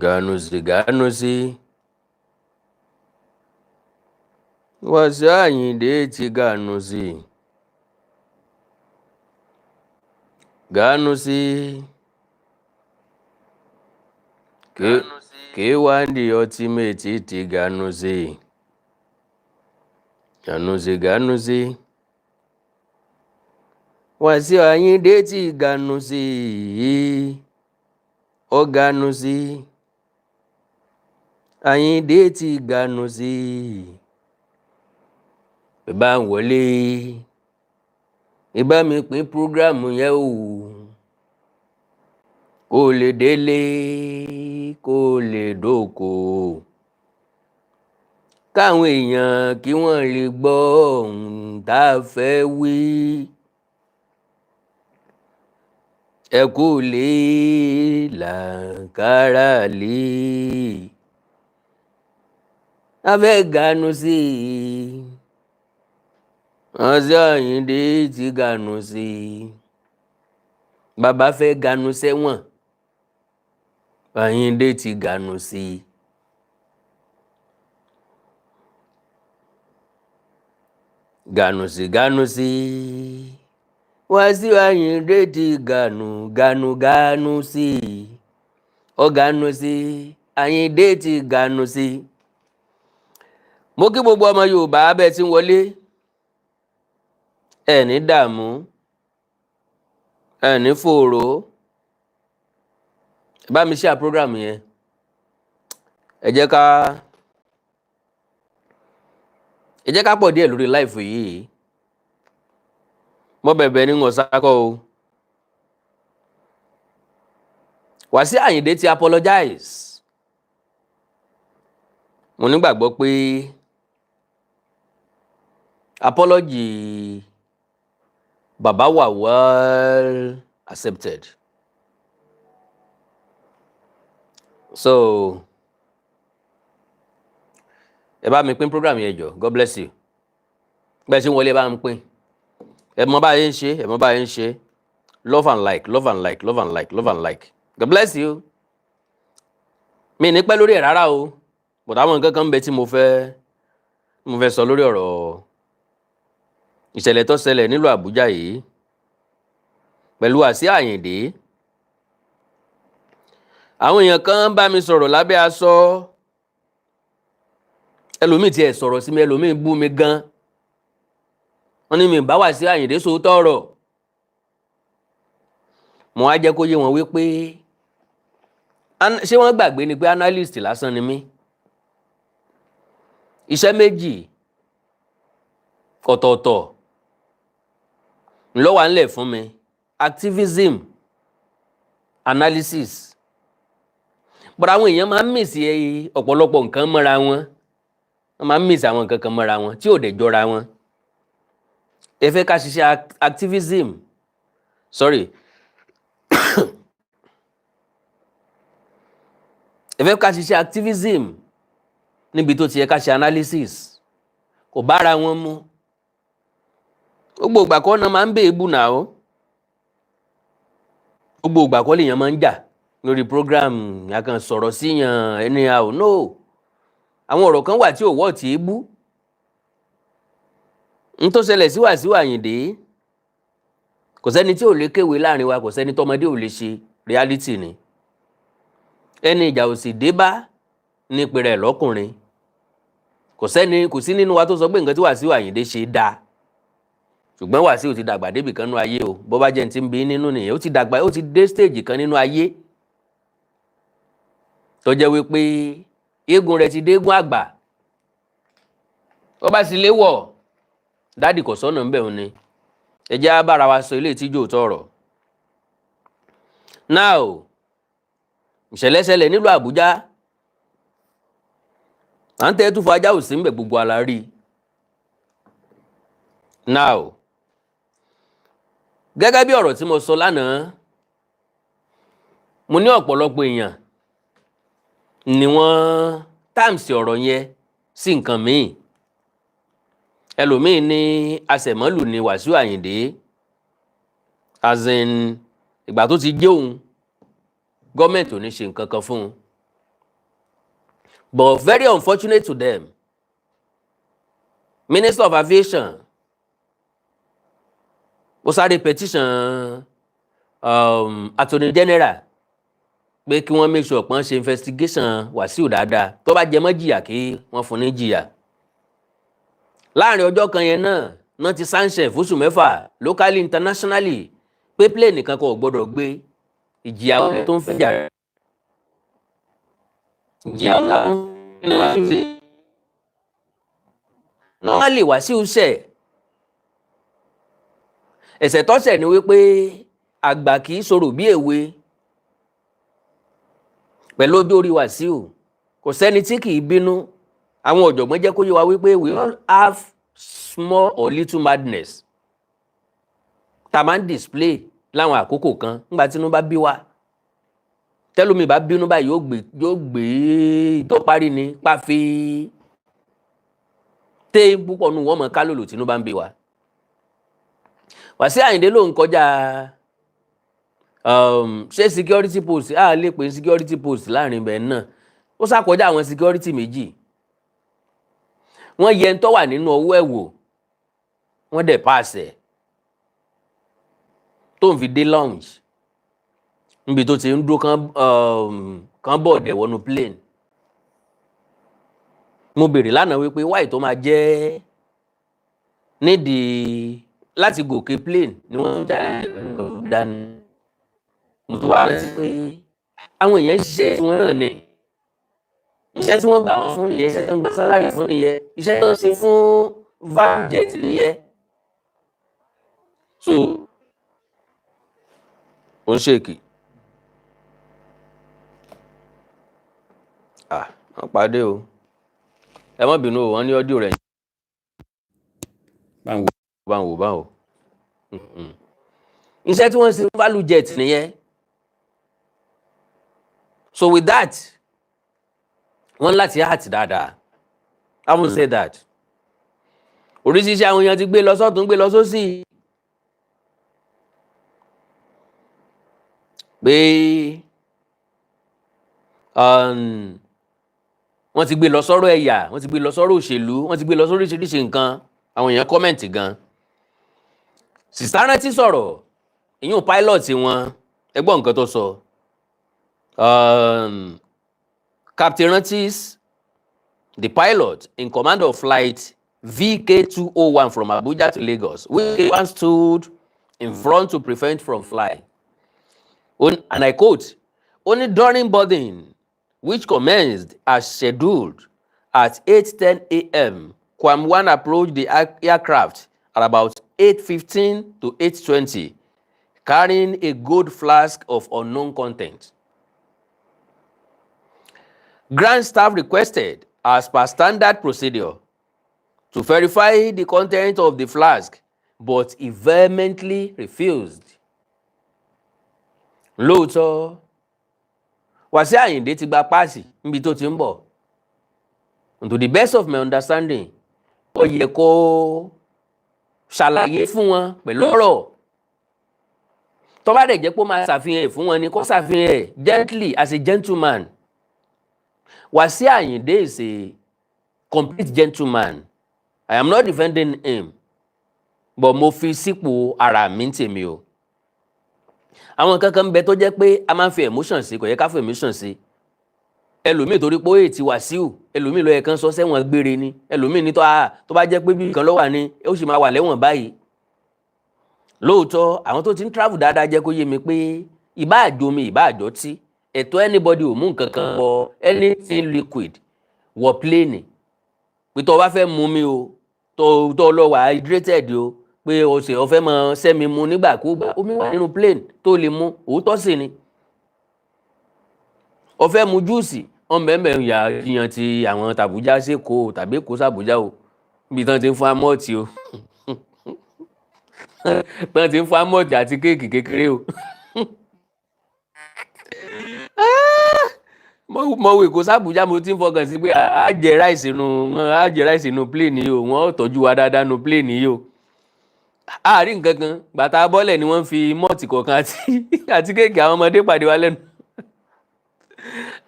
Ganusi. Wasiu Ayinde ti Ganusi. Ganusi. K1 the ultimate ti Ganusi. Ganusi. Wasiu Ayinde ti Ganusi. O Ganusi. Ayinde ti Ganusi. Bá ń wọlé. Ìbá mi pín prógrámù yẹn o. Kó lè délé, kó lè dóko. Káwọn èèyàn kí wọ́n lè gbọ́ ohun tá a fẹ́ wí. Ẹ kú lé làǹkárá lé. A fẹ́ Ganusi. Wasiu Ayinde ti Ganusi. Bàbá fẹ́ Ganu sẹ́wọ̀n. Ayinde ti Ganusi. Ganusi. Wasiu Ayinde ti Ganusi. O Ganusi. Ayinde ti Ganusi. Mo kí gbogbo ọmọ Yorùbá bẹ́ẹ̀ tí ń wọlé. Ẹ ní dààmú. Ẹ ní fòòró. Bá mi share program yẹn. Ẹ jẹ́ ká pọ̀ díẹ̀ lórí live yìí. Mo bẹ̀bẹ̀ ní ngọ̀sákọ́ o. Wasiu Ayinde ti apologize. Mo nígbàgbọ́ pé apology bàbá wà well accepted. So, ẹ bá mi pín program yẹn jọ. God bless you. Bẹ́ẹ̀ ṣe ń wọlé bá ń pín. Ẹ mọ̀ bá yẹn ń ṣe. Love and like. God bless you. Mi ní pẹ́ lórí ẹ̀ rárá o. But àwọn nǹkan kan ń bẹ tí mo fẹ́ sọ lórí ọ̀rọ̀ ìṣẹ̀lẹ̀ tó ṣẹlẹ̀ nílùú Àbújá yìí pẹ̀lú Wasiu Ayinde. Àwọn èèyàn kan bá mi sọ̀rọ̀ lábẹ́ aṣọ. Ẹlòmíì tí ẹ sọ̀rọ̀ sí mi, ẹlòmíì bú mi gan. Wọ́n ní mi bá Wasiu Ayinde sòótọ́ ọ̀rọ̀. Mo á jẹ́ kó yé wọn wípé ṣé wọ́n gbàgbé ni pé analyst lásán ni mí. Iṣẹ́ méjì ọ̀tọ̀ọ̀tọ̀ ló wà ńlẹ̀ fún mi. Activism, analysis. But àwọn èèyàn máa ń miss ọ̀pọ̀lọpọ̀ nǹkan mọ́ra wọn. Wọ́n máa ń miss àwọn nǹkan kan mọ́ra wọn tí ò dẹ̀ jọra wọn. Ẹ fẹ́ ká ṣiṣẹ́ activism. Ẹ fẹ́ ká ṣiṣẹ́ activism níbi tó ti yẹ ká ṣe analysis. Kò bára wọn mu. Gbogbo ìgbà kọ́ náà máa ń bèébù náà o. Gbogbo ìgbà kọ́ lèèyàn máa ń jà lórí program yàkàn sọ̀rọ̀ síyàn anyhow. No. Àwọn ọ̀rọ̀ kan wà tí ò wọ́ tí é bú. N tó ṣẹlẹ̀ sí Wasiu Ayinde. Kò sẹ́ni tí ò lè kéwèé láàrin wa, kò sẹ́ni tọ́mọdé ò lè ṣe. Reality ni. Ẹni ìjà ò sì dé bá ní pé rẹ̀ lọ́kùnrin. Kò sí nínú wa tó sọ pé nǹkan tí Wasiu Ayinde ṣe dáa. Ṣùgbọ́n Wasiu ti dàgbà débì kan nínú ayé o. Bó bá jẹ́ ti ń bí nínú nìyẹn. Ó ti dàgbà, ó ti dé stage kan nínú ayé. Tó jẹ́ wípé eégún rẹ̀ ti dégún àgbà. Ó bá sì léwọ̀. Dádì kò sọ́nà ń bẹ̀ òun ni. Ẹ jẹ́ á bára wa sọ ilé ìtíjò tọ̀rọ̀. Now, ìṣẹ̀lẹ̀ ṣẹlẹ̀ nílùú Àbújá. À ń tẹ́ túfọ̀ ajá ò sí ń bẹ̀ gbogbo alárí. Now, gẹ́gẹ́ bí ọ̀rọ̀ tí mo sọ lánàá, mo ní ọ̀pọ̀lọpọ̀ èèyàn ni wọ́n táàmsì ọ̀rọ̀ yẹn sí nǹkan míì. Ẹlòmíì ní aṣẹ̀mọ́lù ni Wasiu Ayinde. As in, ìgbà tó ti jẹ́ òun, gọ́ọ̀mẹ̀ntì ò ní ṣe nǹkan kan fún un. but very unfortunate to them. Minister of Aviation ó sáré petition Attorney General pé kí wọ́n make sure pọ́n ṣe investigation Wasiu dáadáa tó bá jẹ mọ́ jìyà kí wọ́n fún ní jìyà. Láàrin ọjọ́ kan yẹn náà ti sanction fóṣù 6 locally internationally pé plane nìkan kò gbọ́dọ̀ gbé ìjìyà wọn tó ń fẹ́ jà rẹ̀. Ìjìyà wọn làwọn ní Wasiu ṣe. Normally Wasiu ṣẹ̀. Ẹ̀ṣẹ̀ tó ṣẹ̀ ni wípé àgbà kì í sorò bí èwe. Pẹ̀lú ojú orí Wasiu kò sẹ́ni tí kì í bínú. Àwọn ọ̀jọ̀gbọ́n jẹ́ kó yé wa wípé we all have small or little madness tá a máa ń display láwọn àkókò kan nígbà tí inú bá bí wa. Tẹ́lómi bá bínú báyìí yóò gbé tó parí ni pàfi tẹ́ púpọ̀ nù wọ́n mọ̀ kálòlò tí inú bá ń bí wa. Wasiu Ayinde ló ń kọjá ṣé security post lè pè security post láàrin ibẹ̀ náà ó ṣàkọjá àwọn security méjì. Wọ́n yẹ ń tó wà nínú ọwọ́ ẹ̀ wò wọ́n dẹ̀ pàṣẹ tó ń fi dé lounge níbi tó ti ń dúró kan bọ̀ dẹ̀ wọnú plane. Mo béèrè lánàá wípé wáì tó máa jẹ́ nídìí láti gòkè plane ni wọ́n jáde dání. Mo tó wá rántí pé àwọn èèyàn ṣiṣẹ́ tí wọ́n ràn ní iṣẹ́ tí wọ́n gbà wọ́n fún nìyẹn, iṣẹ́ tó ń gba sálárì fún nìyẹn, iṣẹ́ tó ń ṣe fún van jet nìyẹn. So ó ń ṣèkì. Wọ́n pàdé o. Ẹ má bínú o, wọ́n ní ọ́díò rẹ̀. Báwo. Iṣẹ́ tí wọ́n ṣe fún value jet nìyẹn. So with that, wọ́n láti heart dáadáa. I won't say that. Oríṣiríṣi àwọn èèyàn ti gbé lọ sọ́tún gbé lọ sósì. Pé wọ́n ti gbé lọ sọ́rọ̀ ẹ̀yà, wọ́n ti gbé lọ sọ́rọ̀ òṣèlú, wọ́n ti gbé lọ sọ́rọ̀ oríṣiríṣi nǹkan. Àwọn èèyàn kọ́mẹ̀ntì gan. Sìsá rántí sọ̀rọ̀, ìyún pilot wọn, ẹ gbọ́ nǹkan tó sọ. Captain Rantis, the pilot in command of flight VK201 from Abuja to Lagos, which once stood in front to prevent from flying. And I quote, only during boarding, which commenced as scheduled at 8:10 a.m., Quam 1 approached the aircraft at about 8:15 to 8:20, carrying a gold flask of unknown content. Ground staff requested, as per standard procedure, to verify the content of the flask, but he vehemently refused. Lóòótọ́, Wasiu Ayinde ti gba páàsì níbi tó ti ń bọ̀. And to the best of my understanding, ó yẹ kó ṣàlàyé fún wọn pẹ̀lú ọ̀rọ̀. Tó bá dẹ̀ jẹ́ pé ó máa ṣàfihàn fún wọn ni kó ṣàfihàn gently as a gentleman. Wasiu Ayinde is a complete gentleman. I am not defending him, but mo fi sípò ara mi tèmi o. Àwọn kankan bẹ tó jẹ́ pé a máa ń fi emotion sí, kò yẹ ká fi emotion sí. Ẹlòmíì torí pé ó ètí Wasiu, ẹlòmíì ló yẹ kán sọ sẹ́wọ̀n gbére ni, ẹlòmíì ní tó bá jẹ́ pé bí kan ló wà ní ó sì máa wà lẹ́wọ̀n báyìí. Lóòótọ́ àwọn tó ti ń travel dáadáa jẹ́ kó yé mi pé ìbá àjò mi ìbá àjọ tí ẹ̀tọ́ anybody ò mú nǹkan kan wọ anything liquid wọ plane. Pé tó bá fẹ́ mú mi o, tó lọ wà hydrated o, pé o fẹ́ mọ sẹ́mi mu nígbàkúgbà, omi wà nínú plane tó lè mú, òótọ́ sì ni. O fẹ́ mu júùsì, ọmọbẹ̀mẹ̀ yàn ti àwọn tàbújá sí Èkó tàbí Èkó sàbújá o, níbi tán ti ń fún amọ́ọ̀tì o. Tán ti ń fún amọ́ọ̀tì àti kéèkì kékeré o. Mo wò Èkó sàbújá mo ti ń fọkàn sí pé á jẹ ráìsì inú plane yìí o, wọ́n tọ́jú wa dáadáa nínú plane yìí o. Àárín nǹkan kan, bàtà bọ́lẹ̀ ni wọ́n fi mọ́ọ̀tì kọ̀ọ̀kan àti kéèkì àwọn ọmọdé pàdé wa lẹ́nu.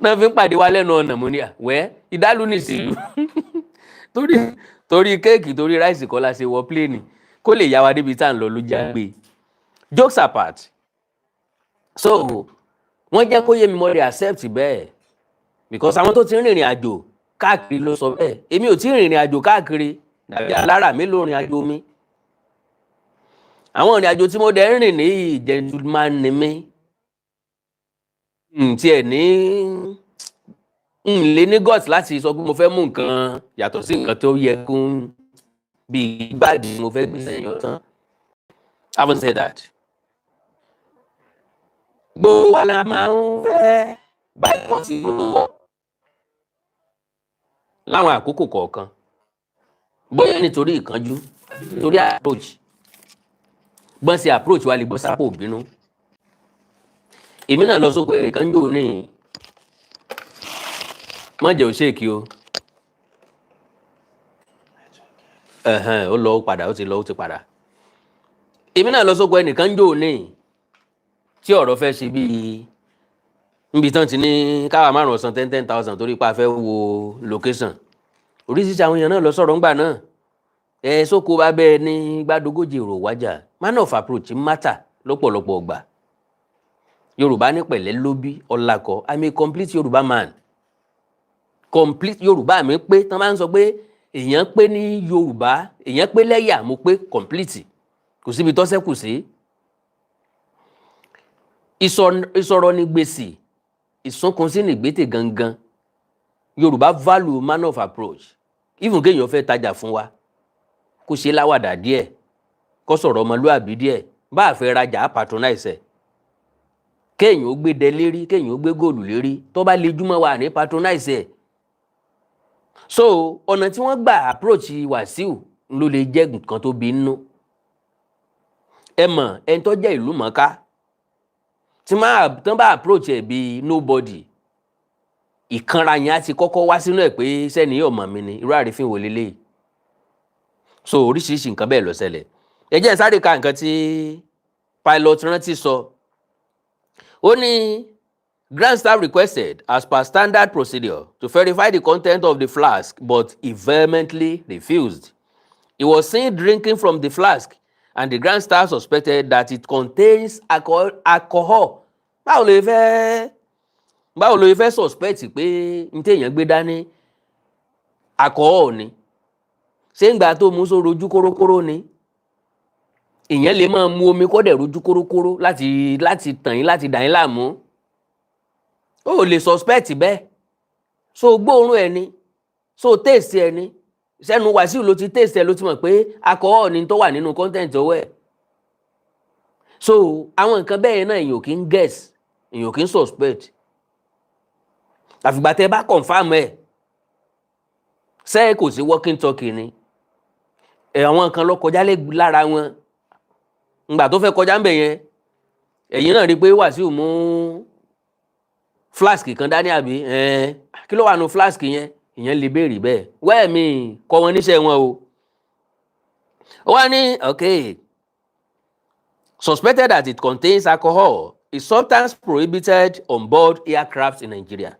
náà fi ń pàdé wa lẹ́nu ọ̀nà mo ní àwẹ́ ìdálù ní ìsìlú torí kéèkì torí ráìsì kọ́ la ṣe wọ pléènì kó lè yá wa débi tá à ń lọ ló já gbé. Jokes apart, so wọ́n jẹ́ kó yé mi mo lè accept bẹ́ẹ̀ because àwọn tó ti rìnrìn àjò káàkiri ló sọ bẹ́ẹ̀. Èmi ò tí rìnrìn àjò káàkiri dàbí alára mi ló rìn àjò mi. Àwọn ìrìn àjò tí mo dẹ̀ ń rìn ní gentleman ni mí. Tiẹ̀ ní lè ní guts láti sọ pé mo fẹ́ mú nǹkan yàtọ̀ sí nǹkan tó yẹ kún bí gbàdí mo fẹ́ gbé sẹ́yìn ọ̀tán. Having said that, gbogbo wa la máa ń fẹ́ báyìí kan sí gbogbo láwọn àkókò kọ̀ọ̀kan, bóyá nítorí ìkánjú, nítorí approach. Gbọ́n sí approach wa lè bọ́ sápò bínú. Èmi náà lọ sóko ẹ̀kan jò ní mọ́jẹ̀ òṣèkì o. Ó lọ ó padà, ó ti lọ ó ti padà. Èmi náà lọ sóko ẹnìkan jò ní tí ọ̀rọ̀ fẹ́ ṣe bíi níbi tán ti ní káwa márùn-ún san 10,000 torí pa fẹ́ wo location. Oríṣiríṣi àwọn èèyàn náà lọ sọ̀rọ̀ ńgbà náà. Sóko bá bẹ́ẹ̀ ní gbádógójì èrò wájà. Man of approach matter lọ́pọ̀lọpọ̀ ọgbà. Yorùbá ní pẹ̀lẹ́ ló bí ọlákọ̀. I'm a complete Yorùbá man. Complete Yorùbá mi pé tán máa ń sọ pé èèyàn pé ní Yorùbá, èèyàn pé lẹ́yà mo pé complete. Kò síbi tó ṣẹ́kù sí. Ìsọ̀rọ̀ ní gbèsè, ìsúnkun sí ní gbètè gangan. Yorùbá value man of approach. Even kéèyàn fẹ́ tajà fún wa, kó ṣe láwàdà díẹ̀, kó sọ̀rọ̀ ọmọlúàbí díẹ̀, bá a fẹ́ rajà á patronize ẹ̀. Kéèyàn ó gbé dẹ lérí, kéèyàn ó gbé góòlù lérí, tó bá le jùmọ̀ wà ní patronize ẹ̀. So ọ̀nà tí wọ́n gbà approach Wasiu ló lè jẹ́ nǹkan tó bí nínú. Ẹ mọ̀ ẹni tó jẹ́ ìlú mọ̀ọ́ká tí tán bá approach ẹ̀ bí nobody, ìkanra yẹn á ti kọ́kọ́ wá sínú ẹ̀ pé sẹ́ni ọmọ mi ni, irú àrífín wò lélẹ́yìí. So oríṣiríṣi nǹkan bẹ́ẹ̀ ló ṣẹlẹ̀. Ẹ jẹ́ sáré ka nǹkan tí pilot rántí sọ. Ó ní Grand staff requested as per standard procedure to verify the content of the flask but he vehemently refused. He was seen drinking from the flask and the Grand staff suspected that it contains alcohol. Báwo ló fẹ́ suspect pé n téèyàn gbé dání alcohol ni? Ṣé ń gbà tó mú só rojú kórókóró ni? Ìyẹn lè máa mu omi kó dẹ̀ rojú kórókóró láti tàn yín, láti dà yín láàmú. Ó lè suspect bẹ́ẹ̀. So gbóòórùn ẹ̀ ni, so taste ẹ̀ ni. Sẹ́nu Wasiu ló ti taste ẹ̀ ló ti mọ̀ pé alcohol ni tó wà nínú content ọwọ́ ẹ̀. So àwọn nǹkan bẹ́ẹ̀ náà èèyàn kì í guess, èèyàn kì í suspect. Àfìgbà tẹ́ bá confirm ẹ̀, ṣé kò sí walking talking ni? Àwọn kan lọ kọjá lára wọn. Ngbà tó fẹ́ kọjá ń bẹ̀ yẹn, ẹ̀yin náà rí pé Wasiu mú flask kan dání àbí? Kí ló wà nínú flask yẹn? Ìyẹn lè béèrè bẹ́ẹ̀. Wẹ́ẹ̀mí kọ́ wọn níṣẹ́ wọn o. Ó wá ní, okay, suspected that it contains alcohol, a substance prohibited on board aircraft in Nigeria,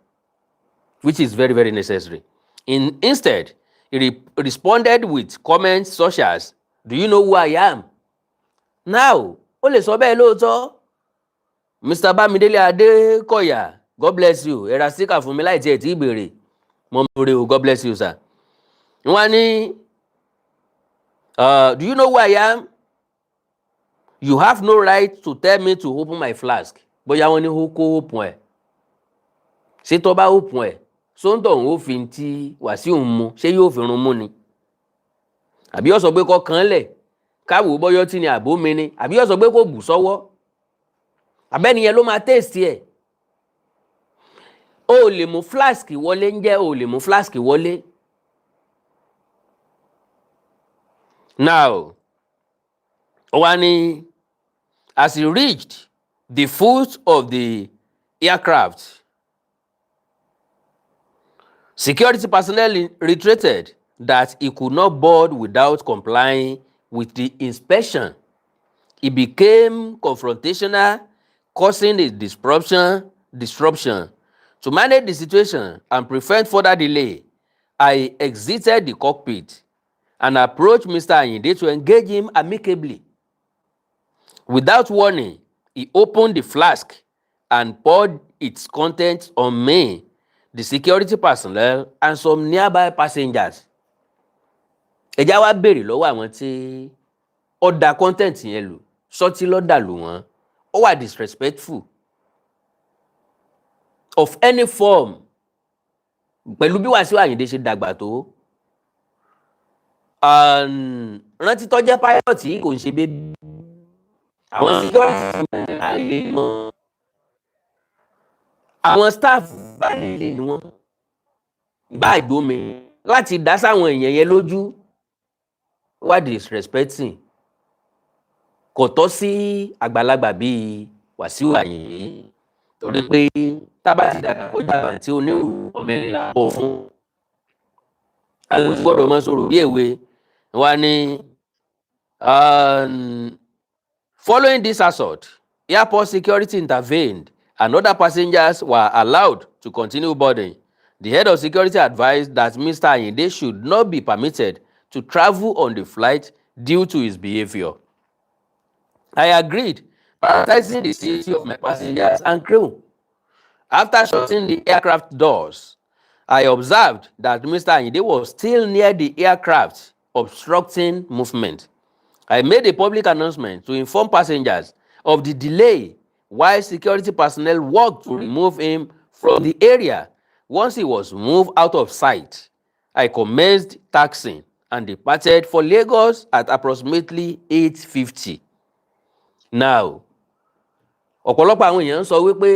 which is very, very necessary. Instead, he responded with comments such as, "Do you know who I am?" Now, ó lè sọ bẹ́ẹ̀ lóòótọ́. Mr. Bámidélé Adékọ̀yà, God bless you. Ẹ ra síkà fún mi láì tiẹ̀ tí ìbéèrè. Mo mọ̀ rẹ̀ o, God bless you, sir. Wọ́n ní, "Do you know who I am? You have no right to tell me to open my flask." Bóyá wọ́n ní kó open ẹ̀. Ṣé tó bá open ẹ̀, sóńtọ̀ òun ó fi ti Wasiu mu, ṣé yóò fi run mú ni? Àbí ó sọ pé kó kàn lẹ̀, káwò bọ́yọ́ tí ni àbó mi ni? Àbí ó sọ pé kó bù sọ́wọ́? Àbẹ́ni yẹn ló máa taste ẹ̀. O lè mú flask wọlé ń jẹ́ o lè mú flask wọlé. Now, ó wá ní, as he reached the foot of the aircraft, security personnel reiterated that he could not board without complying with the inspection. He became confrontational, causing a disruption To manage the situation and prevent further delay, I exited the cockpit and approached Mr. Ayinde to engage him amicably. Without warning, he opened the flask and poured its contents on me, the security personnel, and some nearby passengers. Ẹja wá béèrè lọ́wọ́ àwọn tí ó da content yẹn lò, sọ́tí ló dà lù wọ́n, ó wà disrespectful of any form pẹ̀lú bí Wasiu Ayinde ṣe dàgbà tó. Rántí tó jẹ́ pilot yìí kò ń ṣe bébí. Àwọn security àlè mọ́. Àwọn staff báyìí ni wọ́n bá ìgbómi láti dá sáwọn èèyàn yẹn lójú. Wá disrespecting kò tọ́ sí àgbàlagbà bíi Wasiu Ayinde torí pé tábà ti dàgbà kó dàgbà tí onírú ọmọbìnrin là bọ̀ fún. Àwọn gbọ́dọ̀ máa sọ̀rọ̀ bí èwe wá ní. Following this assault, airport security intervened and other passengers were allowed to continue boarding. The head of security advised that Mr. Ayinde should not be permitted to travel on the flight due to his behavior. I agreed, prioritizing the safety of my passengers and crew. After shutting the aircraft doors, I observed that Mr. Ayinde was still near the aircraft, obstructing movement. I made a public announcement to inform passengers of the delay while security personnel worked to remove him from the area. Once he was moved out of sight, I commenced taxiing and departed for Lagos at approximately 8:50. Now, ọ̀pọ̀lọpọ̀ àwọn èèyàn ń sọ wípé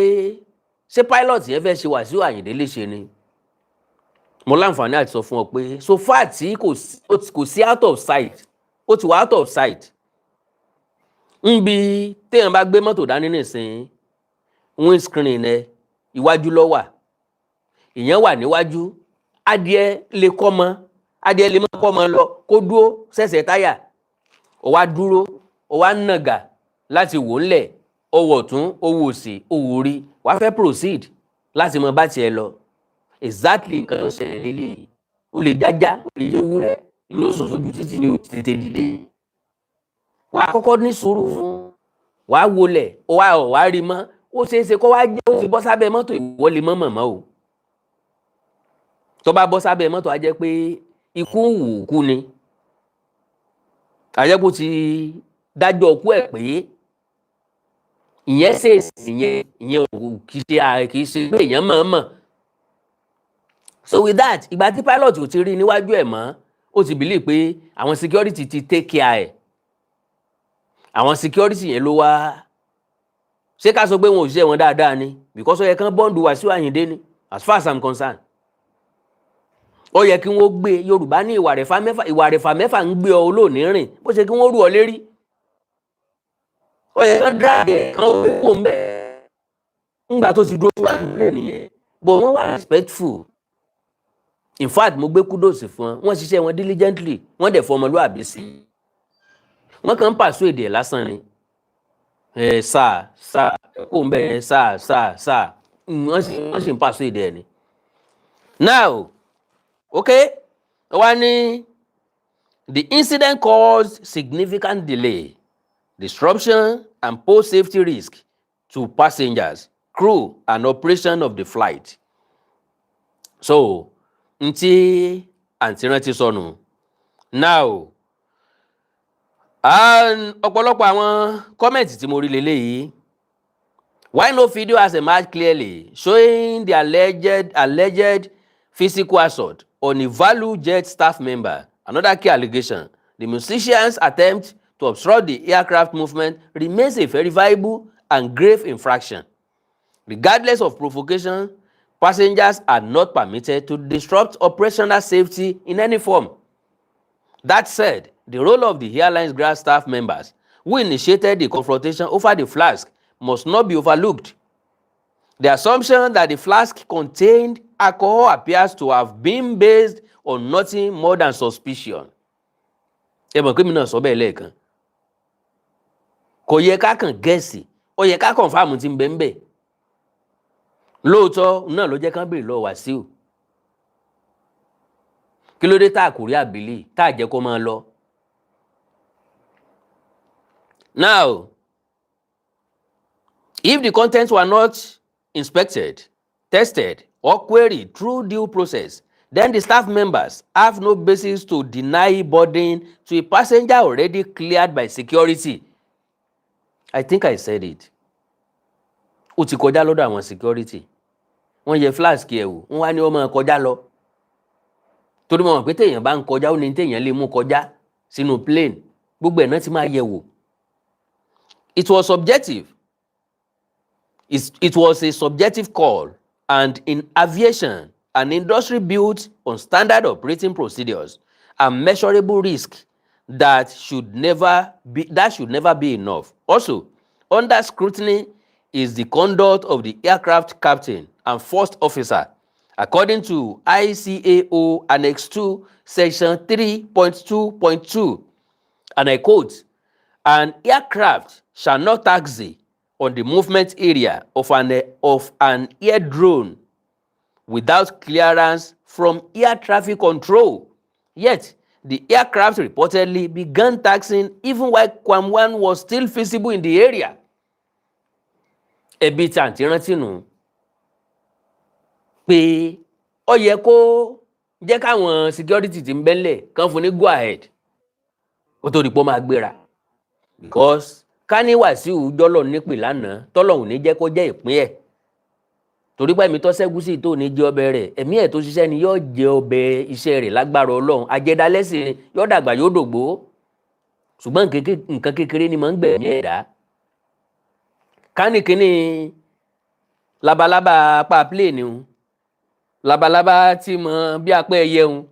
ṣé pilot yẹn fẹ́ ṣe Wasiu Ayinde léṣe ni? Mo láǹfààní àti sọ fún ọ pé so far tí kò sí out of sight, ó ti wà out of sight. Nbi téèyàn bá gbé mọ́tò dání nísìnyí, windscreen ẹ iwájú ló wà. Ìyẹn wà níwájú, adìẹ lè má kọ́ mọ́ lọ kó dúró sẹ́sẹ̀ táyà. Ó wá dúró, ó wá nàgà láti wò ńlẹ̀, ó wò tún, ó wò sí, ó wò rí, wá fẹ́ proceed láti mọ bá tiẹ̀ lọ. Exactly nǹkan tó ṣẹlẹ̀ lélẹ́yìí. O lè jájá, o lè jẹ́ ewúrẹ́, ìlú òṣòṣò ju títí ní tètè dìde. Wà á kọ́kọ́ ní sùúrù fún, wà á wọlẹ̀, ó wá rí mọ́, ó ṣeé ṣe kó wá jẹ́ ó ti bọ́ sábẹ́ mọ́tò ìwọ lè mọ́ mọ̀mọ́ o. Tó bá bọ́ sábẹ́ mọ́tò á jẹ́ pé ikú wù kú ni. Àjẹ́ kó ti dájọ́ ọkú ẹ̀ pé ìyẹn ṣèèṣì ìyẹn kì í ṣe pé èèyàn mọ̀. So with that, ìgbà tí pilot ò ti rí níwájú ẹ̀ mọ́, ó ti believe pé àwọn security ti take care ẹ̀. Àwọn security yẹn ló wá. Ṣé ká sọ pé wọn ò ṣiṣẹ́ wọn dáadáa ni? Because ó yẹ kán bọ́ǹdù Wasiu Ayinde ni, as far as I'm concerned. Ó yẹ kí wọ́n gbé Yorùbá ní ìwà rẹ̀fà mẹ́fà ń gbé ọ olóòní rìn, bó ṣe kí wọ́n rú ọ lérí. Ó yẹ kán drag kán ó gbé kó ń bẹ̀. Ńgbà tó ti dúró síwájú plane nìyẹn. But wọ́n wà respectful. In fact, mo gbé kudos fún wọn. Wọ́n ṣiṣẹ́ wọn diligently. Wọ́n dẹ̀ fọmọlúwàbí sí. Wọ́n kàn ń persuade ẹ̀ lásán ni. Sáà, kó ń bẹ̀ sáà. Wọ́n sì ń persuade ẹ̀ ni. Now, okay, the incident caused significant delay, disruption, and posed safety risk to passengers, crew, and operation of the flight. So, ntí àǹtí rántí sọnù. Now, ọ̀pọ̀lọpọ̀ àwọn kọ́mẹ̀ntì tí mo rí leléyìí. Why no video has emerged clearly showing the alleged physical assault on a Value Jet staff member? Another key allegation. The musician's attempt to obstruct the aircraft movement remains a verifiable and grave infraction. Regardless of provocation, passengers are not permitted to disrupt operational safety in any form. That said, the role of the airline's ground staff members who initiated the confrontation over the flask must not be overlooked. The assumption that the flask contained alcohol appears to have been based on nothing more than suspicion. Ẹ mọ̀ pé mi náà sọ bẹ́ẹ̀ lẹ́ẹ̀kan. Kò yẹ ká kàn gẹ̀ẹ́sì, ó yẹ ká confirm tí ń bẹ ń bẹ. lóòótọ́ náà ló jẹ́ kán béèrè lọ Wasiu kí ló dé tá a kò rí àbílí tá a jẹ́ kó máa lọ. Now, if the contents were not inspected, tested, or queried through due process, then the staff members have no basis to deny boarding to a passenger already cleared by security. I think I said it. Ó ti kọjá lọ́dọ̀ àwọn security. Wọ́n yẹ flask ẹ̀ wò, wọ́n wá ní ó máa kọjá lọ. Torí mo mọ̀ pé téèyàn bá ń kọjá ó ní téèyàn lè mú kọjá sínú plane. Gbogbo ẹ̀ náà ti máa yẹ̀ wò. It was subjective. It was a subjective call, and in aviation, an industry built on standard operating procedures and measurable risk that should never be enough. Also, under scrutiny is the conduct of the aircraft captain and first officer, according to ICAO Annex 2, Section 3.2.2, and I quote, "An aircraft shall not taxi on the movement area of an air drone without clearance from air traffic control. Yet, the aircraft reportedly began taxiing even while Quam 1 was still visible in the area." Ẹbí tí àǹtí rántí nù pé ó yẹ kó jẹ́ káwọn security tí ń bẹ́lẹ̀ kán fún ní go ahead ó tó di pé ó máa gbéra, because ká ní Wasiu jọ́lọ̀ nípè lánàá tọ́lọ́hùn ní jẹ́ kó jẹ́ ìpín ẹ̀, torí pé ẹ̀mí tó ṣẹ́gúsì tó ní jẹ́ ọbẹ̀ rẹ̀, ẹ̀mí ẹ̀ tó ṣiṣẹ́ ni yóò jẹ ọbẹ̀ iṣẹ́ rẹ̀ lágbára Ọlọ́run. Ajẹ́dálẹ́sìn yóò dàgbà yóò dògbó, ṣùgbọ́n nǹkan kékeré ni máa ń gbẹ̀mí ẹ̀dá. Ká ní kíní labalábá apá pléènì un, labalábá tí mọ bí apẹ́ ẹyẹ un,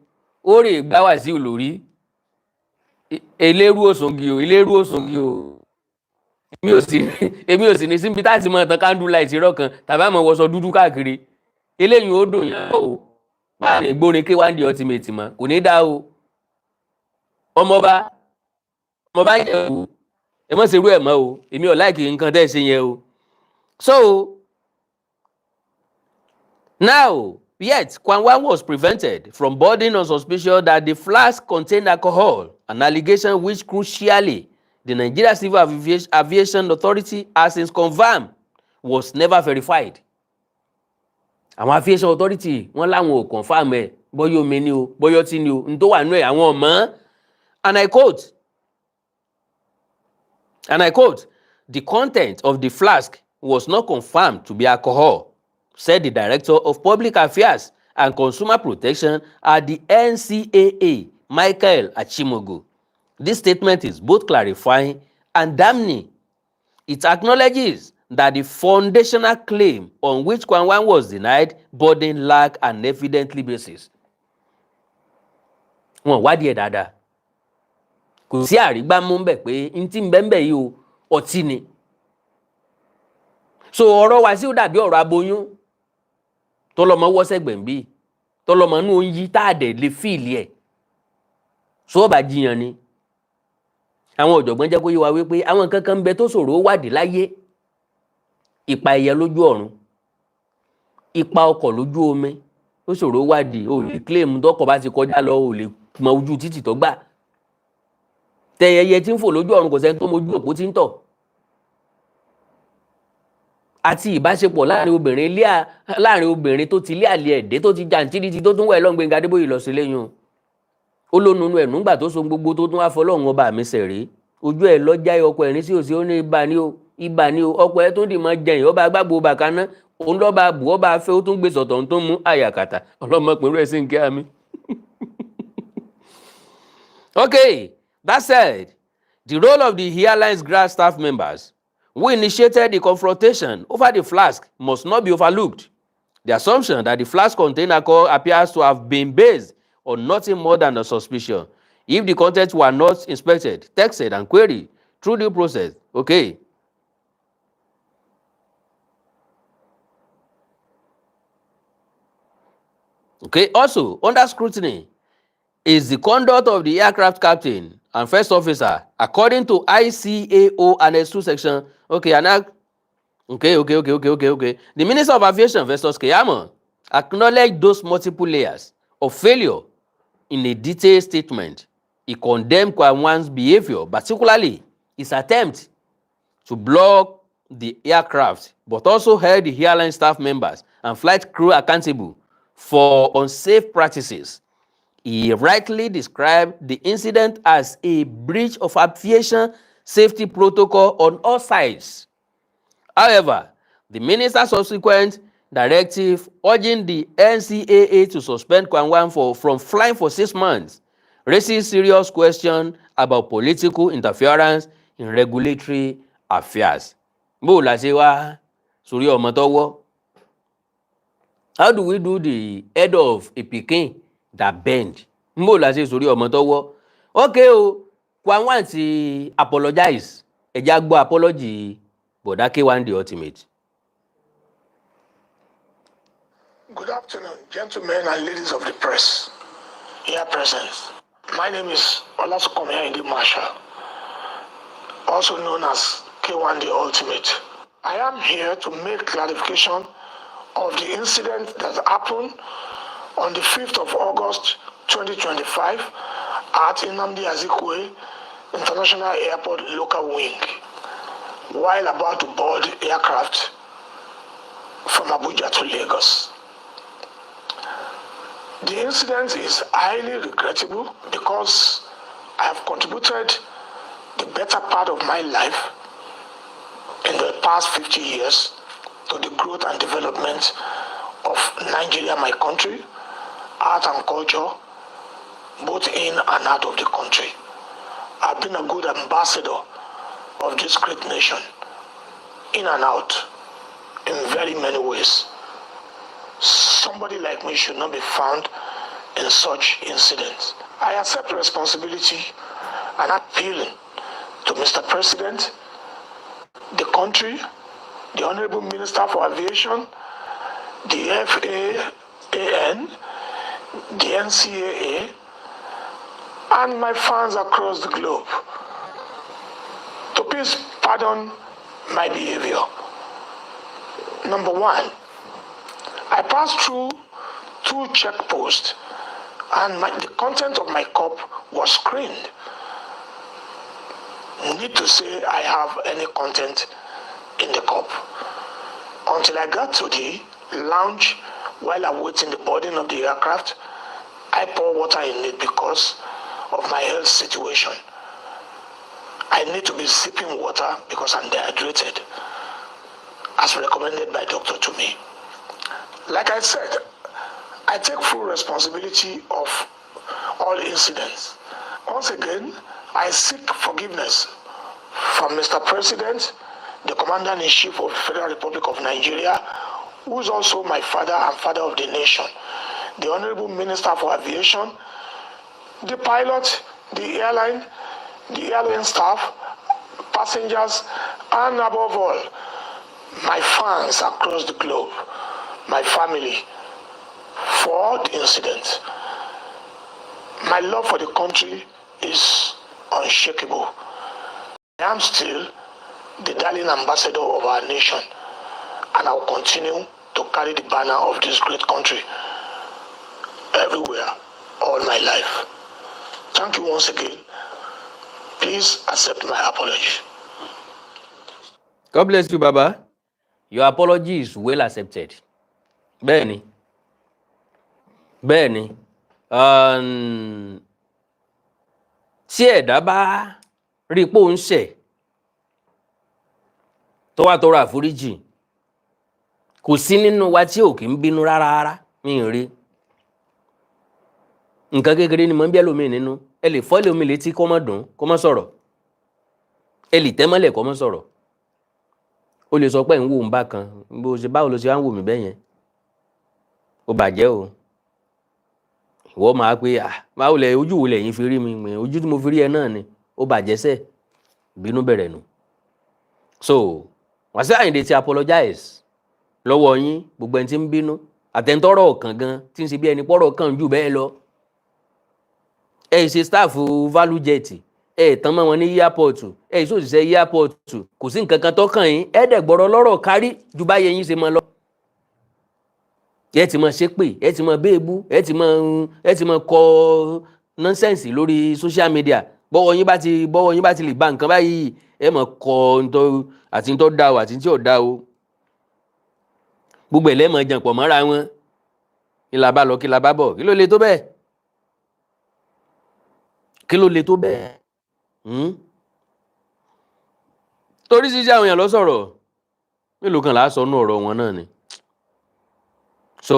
ó rè gbá Wasiu lórí, eléru òsùngi o, èmi ò sì ní síbi táti mọ̀ tán candle light irọ́ kan tàbí àmọ́ wọṣọ dúdú káàkiri, eléyìí ó dùn yàn o, máa ní gbórin K1 The Ultimate mọ́, kò ní dá o. ọmọba yẹn o, ẹ mọ̀ ṣerú ẹ̀ mọ́ o, èmi ò láìkì nǹkan tẹ́ ṣe yẹn o. So now, yet Quam 1 was prevented from boarding on suspicion that the flask contained alcohol, an allegation which crucially the Nigeria Civil Aviation Authority has since confirmed was never verified. Àwọn aviation authority wọ́n láwọn ò confirm ẹ̀ bóyá omi ni o bóyá ọtí ni o n tó wà nú ẹ̀ àwọn ọ̀mọ́. And I quote, "The content of the flask was not confirmed to be alcohol," said the Director of Public Affairs and Consumer Protection at the NCAA, Michael Achimogo. This statement is both clarifying and damning. It acknowledges that the foundational claim on which Quam 1 was denied boarding lacked an evidently basis. Wọ́n wádìí ẹ̀ dáadáa. Kò sí àrígbámú ń bẹ̀ pé n tí ń bẹ́ ń bẹ̀ yìí o ọtí ni. So ọ̀rọ̀ Wasiu dàbí ọ̀rọ̀ aboyún tọ́lọ́mọ wọ́sẹ̀gbẹ̀ ń bí tọ́lọ́mọ inú ń yí táàdẹ̀ lè fíìlì ẹ̀. So ọba jiyàn ni. Àwọn ọ̀jọ̀gbọ́n jẹ́ kó yé wa wípé àwọn nǹkan kan ń bẹ tó ṣòro wádìí láyé. Ipa ẹyẹ lójú ọ̀run, ipa ọkọ̀ lójú omi ó ṣòro wádìí, o lè claim tọkọ̀ bá ti kọjá lọ o lè mọ ojú títì tó gbà. Tẹyẹyẹ tí ń fò lójú ọ̀run kò sẹ́ni tó mojú òpó tí ń tọ̀. Àti ìbáṣepọ̀ láàrin obìnrin tó ti lé àlè ẹ̀dẹ́ tó ti jàǹtìrìtì tó tún wẹ̀ lọ́n Gbénga Adébóyè lọ sí lẹ́yìn ó ló nunu ẹ̀ nígbà tó so gbogbo tó tún wá fọlọ́run ọba mi sẹ̀rí ojú ẹ̀ lọ́jà ọkọ̀ ẹ̀rín sí òsì ó ní ibà ni o ọkọ̀ ẹ̀ tó dì mọ́ jẹ̀yìn ọba gbàgbó bàkáná òun lọ́ba bù ọba fẹ́ ó tún gbé sọ̀tọ̀ tó mú àyàkàtà ọlọ́mọpẹ̀rú ẹ̀ sí ń kí àmì. Okay, that said, the role of the airline's ground staff members who initiated the confrontation over the flask must not be overlooked. The assumption that the flask contained alcohol appears to have been based on nothing more than a suspicion. If the contents were not inspected, tested, and queried through due process, okay. Also, under scrutiny is the conduct of the aircraft captain and first officer, according to ICAO Annex 2 Section, Okay. The Minister of Aviation, Festus Keyamo, acknowledged those multiple layers of failure in a detailed statement. He condemned Kwanwan's behavior, particularly his attempt to block the aircraft, but also held the airline staff members and flight crew accountable for unsafe practices. He rightly described the incident as a breach of aviation safety protocol on all sides. However, the minister's subsequent directive urging the NCAA to suspend Kwanwan from flying for 6 months raises serious questions about political interference in regulatory affairs. Bó la ṣe wá sórí ọmọ tọ́wọ́? How do we do the head of a pikin that bend? Bó la ṣe sórí ọmọ tọ́wọ́? Okay o, Kwanwan ti apologize. Ẹ já gbọ́ apology Bọ̀dá K1 the ultimate. Good afternoon, gentlemen and ladies of the press here present. My name is Ayinde Marshall, also known as K1 the Ultimate. I am here to make clarification of the incident that happened on the 5th of August 2025 at Nnamdi Azikiwe International Airport local wing while about to board aircraft from Abuja to Lagos. The incident is highly regrettable because I have contributed the better part of my life in the past 50 years to the growth and development of Nigeria, my country, art and culture, both in and out of the country. I've been a good ambassador of this great nation, in and out, in very many ways. Somebody like me should not be found in such incidents. I accept responsibility and appealing to Mr. President, the country, the Honorable Minister for Aviation, the FAAN, the NCAA, and my fans across the globe to please pardon my behavior. Number one, I passed through 2 checkposts and the content of my cup was screened. Need to say I have any content in the cup. Until I got to the lounge while awaiting the boarding of the aircraft, I pour water in it because of my health situation. I need to be sipping water because I'm dehydrated, as recommended by doctor to me. Like I said, I take full responsibility of all incidents. Once again, I seek forgiveness from Mr. President, the Commander-in-Chief of the Federal Republic of Nigeria, who is also my father and father of the nation, the Honorable Minister for Aviation, the pilot, the airline staff, passengers, and above all, my fans across the globe, my family, for the incident. My love for the country is unshakable. I am still the darling ambassador of our nation, and I will continue to carry the banner of this great country everywhere, all my life. Thank you once again. Please accept my apology. God bless you, Baba. Your apology is well accepted. Bẹ́ẹ̀ni. Tí ẹ̀dá bá rí pé ó ń ṣẹ̀ tó wá tọrọ àforíjì, kò sí nínú wa tí ò kì í bínú rárá mi ì rí. Nǹkan kékeré ni mo ń bí ẹlòmíì nínú. Ẹ lè fọ́ ẹlòmíì létí kó má dùn, kó má sọ̀rọ̀. Ẹ lè tẹ́ mọ́lẹ̀ kó má sọ̀rọ̀. O lè sọ pé ń wò ń bá kan, báwo ló ṣe wá ń wò mí bẹ́yẹn? Ó bàjẹ́ o. Ìwọ máa pé báwo lẹ ojú wo lẹ̀yin fi rí mi, ojú tí mo fi rí ẹ náà ni. Ó bàjẹ́ sẹ́, ìbínú bẹ̀rẹ̀ nù. So, Wasiu Ayinde ti apologize lọ́wọ́ yín, gbogbo ẹni tí ń bínú, àtẹ̀ntọ́rọ̀ ọ̀kan gan tí ń ṣe bí ẹni pọ́rọ̀ kan jù bẹ́ẹ̀ lọ. Ẹ ṣe staff value jet, tán mọ́ wọn ní airport ìṣòṣìṣẹ́ airport kò sí nǹkan kan tó kàn yín dẹ̀ gbọ́rọ̀ lọ́rọ̀ kárí ju báyẹn yín ṣe mọ́ lọ. ẹ ti mọ ṣépè ẹ ti mọ béèbú ẹ ti mọ kọ nọ́nsẹ̀nsì lórí social media bọ́wọ́ yín bá ti lè ba nǹkan báyìí ẹ mọ̀ kọ àti tó dá o àti tí ò dá o gbogbo ẹ̀ lẹ́mọ̀ jàn pọ̀ mọ́ra wọn kí la bá lọ kí la bá bọ̀ kí ló le tó bẹ́ẹ̀ kí ló le tó bẹ́ẹ̀ torí ṣíṣe àwọn èèyàn lọ sọ̀rọ̀ mélòó kan là á sọ nú ọ̀rọ̀ wọn náà ni so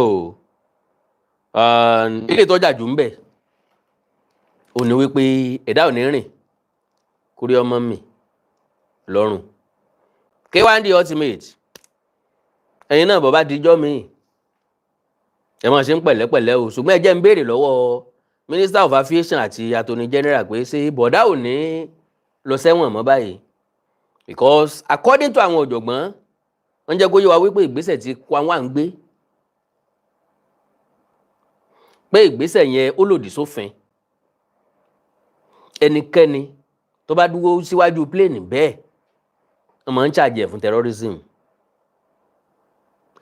ilé ìtọ́jà jù ń bẹ̀ ò ní wípé ẹ̀dá ò ní rìn kórí ọmọ mi lọ́rùn K1 the ultimate ẹ̀yin náà bọ̀ bá dijọ́ mi ẹ máa ṣe ń pẹ̀lẹ́pẹ̀lẹ́ o ṣùgbọ́n ẹ jẹ́ ń béèrè lọ́wọ́ Minister of Aviation àti Attorney General pé ṣé bọ̀dá ò ní lọ sẹ́wọ̀n mọ́ báyìí because according to àwọn ọ̀jọ̀gbọ́n wọ́n jẹ́ kó yé wa wípé ìgbésẹ̀ tí K1 ń gbé pé ìgbésẹ̀ yẹn ó lòdì sófin ẹnikẹ́ni tó bá dúró síwájú pléènì bẹ́ẹ̀ wọ́n máa ń charge fún terrorism